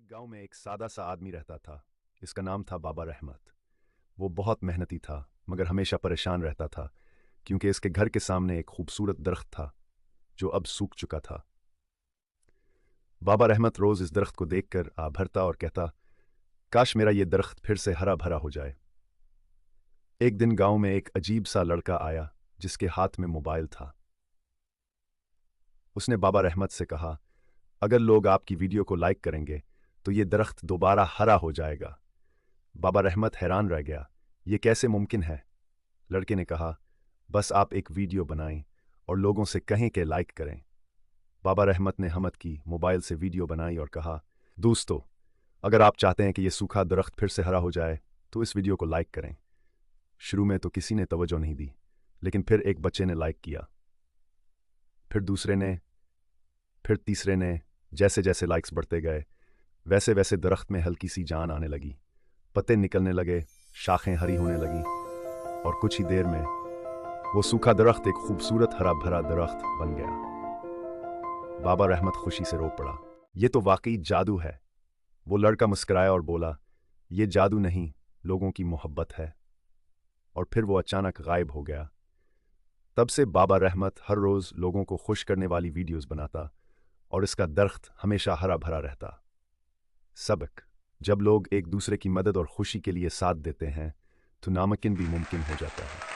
एक गांव में एक सादा सा आदमी रहता था। इसका नाम था बाबा रहमत। वो बहुत मेहनती था मगर हमेशा परेशान रहता था क्योंकि इसके घर के सामने एक खूबसूरत दरख्त था जो अब सूख चुका था। बाबा रहमत रोज इस दरख्त को देखकर भरता और कहता, काश मेरा ये दरख्त फिर से हरा भरा हो जाए। एक दिन गांव में एक अजीब सा लड़का आया जिसके हाथ में मोबाइल था। उसने बाबा रहमत से कहा, अगर लोग आपकी वीडियो को लाइक करेंगे तो ये दरख्त दोबारा हरा हो जाएगा। बाबा रहमत हैरान रह गया, ये कैसे मुमकिन है? लड़के ने कहा, बस आप एक वीडियो बनाएं और लोगों से कहें कि लाइक करें। बाबा रहमत ने हिम्मत की, मोबाइल से वीडियो बनाई और कहा, दोस्तों, अगर आप चाहते हैं कि ये सूखा दरख्त फिर से हरा हो जाए तो इस वीडियो को लाइक करें। शुरू में तो किसी ने तवज्जो नहीं दी, लेकिन फिर एक बच्चे ने लाइक किया, फिर दूसरे ने, फिर तीसरे ने। जैसे जैसे लाइक्स बढ़ते गए वैसे वैसे दरख्त में हल्की सी जान आने लगी, पत्ते निकलने लगे, शाखें हरी होने लगी और कुछ ही देर में वो सूखा दरख्त एक खूबसूरत हरा भरा दरख्त बन गया। बाबा रहमत खुशी से रो पड़ा, ये तो वाकई जादू है। वो लड़का मुस्कुराया और बोला, ये जादू नहीं, लोगों की मोहब्बत है। और फिर वो अचानक गायब हो गया। तब से बाबा रहमत हर रोज लोगों को खुश करने वाली वीडियोस बनाता और इसका दरख्त हमेशा हरा भरा रहता। सबक: जब लोग एक दूसरे की मदद और खुशी के लिए साथ देते हैं तो नामुमकिन भी मुमकिन हो जाता है।